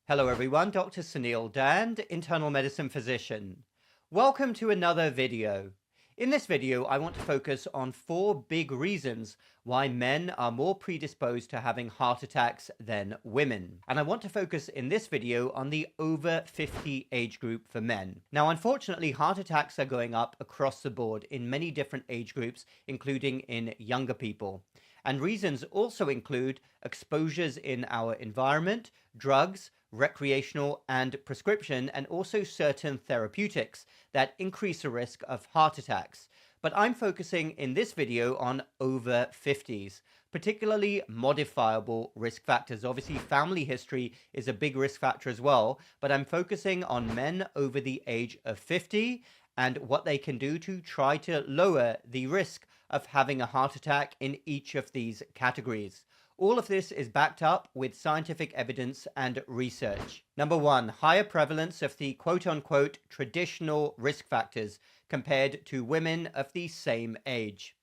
Hello everyone, Dr. Suneel Dhand, internal medicine physician. Welcome to another video. In this video, I want to focus on 4 big reasons why men are more predisposed to having heart attacks than women. And I want to focus in this video on the over 50 age group for men. Now, unfortunately, heart attacks are going up across the board in many different age groups, including in younger people. And reasons also include exposures in our environment, drugs, recreational and prescription, and also certain therapeutics that increase the risk of heart attacks. But I'm focusing in this video on over 50s, particularly modifiable risk factors. Obviously, family history is a big risk factor as well, but I'm focusing on men over the age of 50 and what they can do to try to lower the risk of having a heart attack in each of these categories. All of this is backed up with scientific evidence and research. Number 1, higher prevalence of the quote-unquote traditional risk factors compared to women of the same age.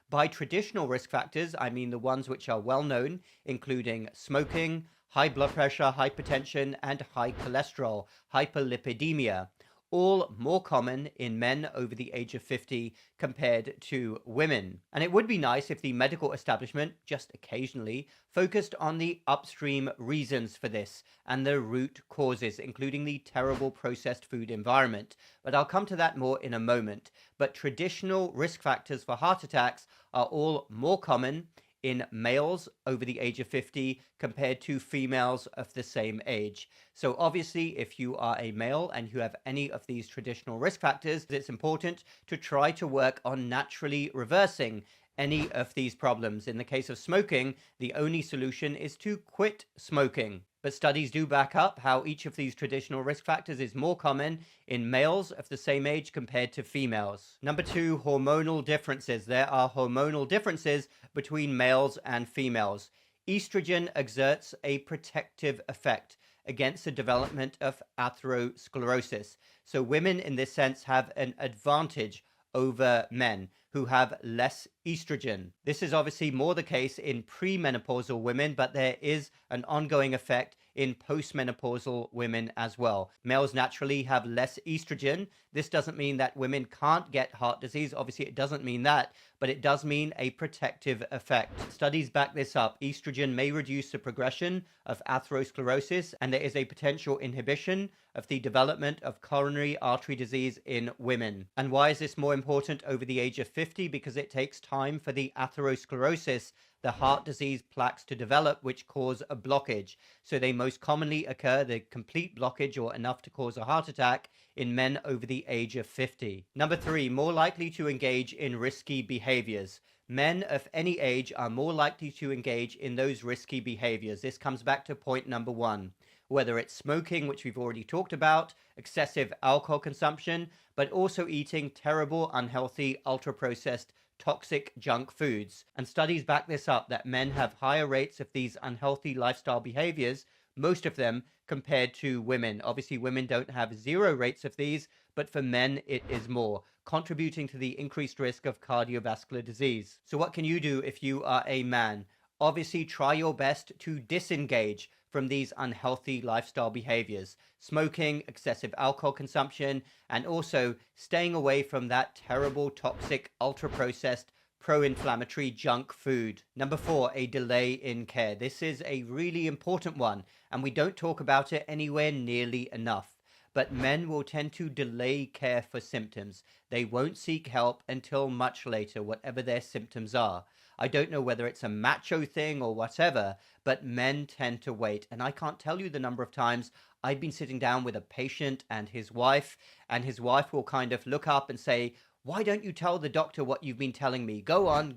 By traditional risk factors, I mean the ones which are well known, including smoking, high blood pressure, hypertension, and high cholesterol, hyperlipidemia, all more common in men over the age of 50 compared to women. And it would be nice if the medical establishment, just occasionally, focused on the upstream reasons for this and the root causes, including the terrible processed food environment. But I'll come to that more in a moment. But traditional risk factors for heart attacks are all more common in males over the age of 50 compared to females of the same age. So obviously, if you are a male and you have any of these traditional risk factors, it's important to try to work on naturally reversing any of these problems. In the case of smoking, the only solution is to quit smoking. But studies do back up how each of these traditional risk factors is more common in males of the same age compared to females. Number 2, hormonal differences. There are hormonal differences between males and females. Estrogen exerts a protective effect against the development of atherosclerosis. So women in this sense have an advantage over men who have less estrogen. This is obviously more the case in premenopausal women, but there is an ongoing effect in postmenopausal women as well. Males naturally have less estrogen. This doesn't mean that women can't get heart disease. Obviously, it doesn't mean that, but it does mean a protective effect. Studies back this up. Estrogen may reduce the progression of atherosclerosis, and there is a potential inhibition of the development of coronary artery disease in women. And why is this more important over the age of 50? Because it takes time for the atherosclerosis, the heart disease plaques, to develop, which cause a blockage. So they most commonly occur, the complete blockage or enough to cause a heart attack, in men over the age of 50. Number 3, more likely to engage in risky behaviors. Men of any age are more likely to engage in those risky behaviors. This comes back to point number 1. Whether it's smoking, which we've already talked about, excessive alcohol consumption, but also eating terrible, unhealthy, ultra-processed, toxic junk foods. And studies back this up, that men have higher rates of these unhealthy lifestyle behaviors, most of them, compared to women. Obviously, women don't have 0 rates of these, but for men, it is more, contributing to the increased risk of cardiovascular disease. So what can you do if you are a man? Obviously, try your best to disengage from these unhealthy lifestyle behaviors, smoking, excessive alcohol consumption, and also staying away from that terrible, toxic, ultra-processed, pro-inflammatory junk food. Number 4, a delay in care. This is a really important one, and we don't talk about it anywhere nearly enough. But men will tend to delay care for symptoms. They won't seek help until much later, whatever their symptoms are. I don't know whether it's a macho thing or whatever, but men tend to wait. And I can't tell you the number of times I've been sitting down with a patient and his wife will kind of look up and say, "Why don't you tell the doctor what you've been telling me? Go on,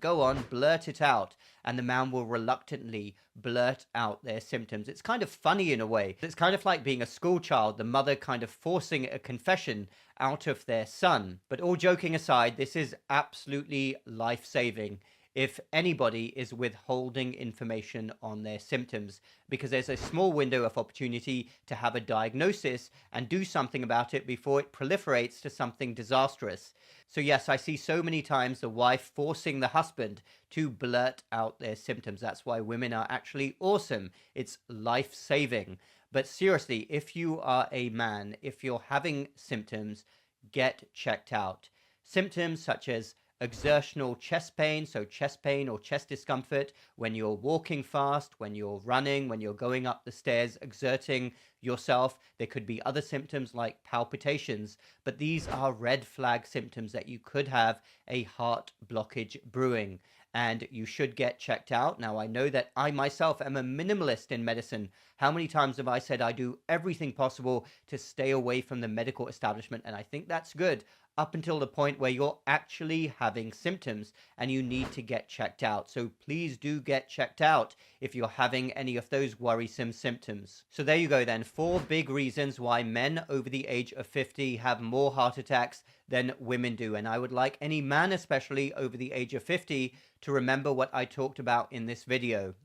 blurt it out." And the man will reluctantly blurt out their symptoms. It's kind of funny in a way. It's kind of like being a school child, the mother kind of forcing a confession out of their son. But all joking aside, this is absolutely life-saving if anybody is withholding information on their symptoms, because there's a small window of opportunity to have a diagnosis and do something about it before it proliferates to something disastrous. So yes, I see so many times the wife forcing the husband to blurt out their symptoms. That's why women are actually awesome. It's life-saving. But seriously, if you are a man, if you're having symptoms, get checked out. Symptoms such as exertional chest pain, so chest pain or chest discomfort when you're walking fast, when you're running, when you're going up the stairs, exerting yourself. There could be other symptoms like palpitations, but these are red flag symptoms that you could have a heart blockage brewing, and you should get checked out. Now, I know that I myself am a minimalist in medicine. How many times have I said I do everything possible to stay away from the medical establishment? And I think that's good up until the point where you're actually having symptoms and you need to get checked out. So please do get checked out if you're having any of those worrisome symptoms. So there you go then, 4 big reasons why men over the age of 50 have more heart attacks than women do. And I would like any man, especially over the age of 50, to remember what I talked about in this video.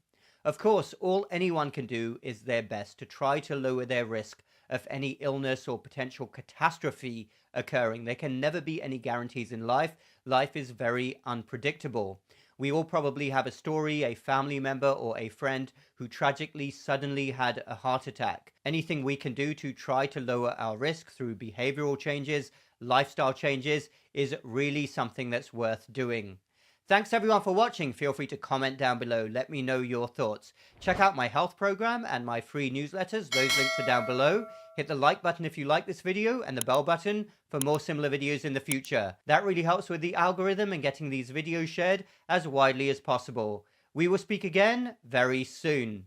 Of course, all anyone can do is their best to try to lower their risk of any illness or potential catastrophe occurring. There can never be any guarantees in life. Life is very unpredictable. We all probably have a story, a family member or a friend who tragically suddenly had a heart attack. Anything we can do to try to lower our risk through behavioral changes, lifestyle changes, is really something that's worth doing. Thanks everyone for watching. Feel free to comment down below. Let me know your thoughts. Check out my health program and my free newsletters. Those links are down below. Hit the like button if you like this video and the bell button for more similar videos in the future. That really helps with the algorithm and getting these videos shared as widely as possible. We will speak again very soon.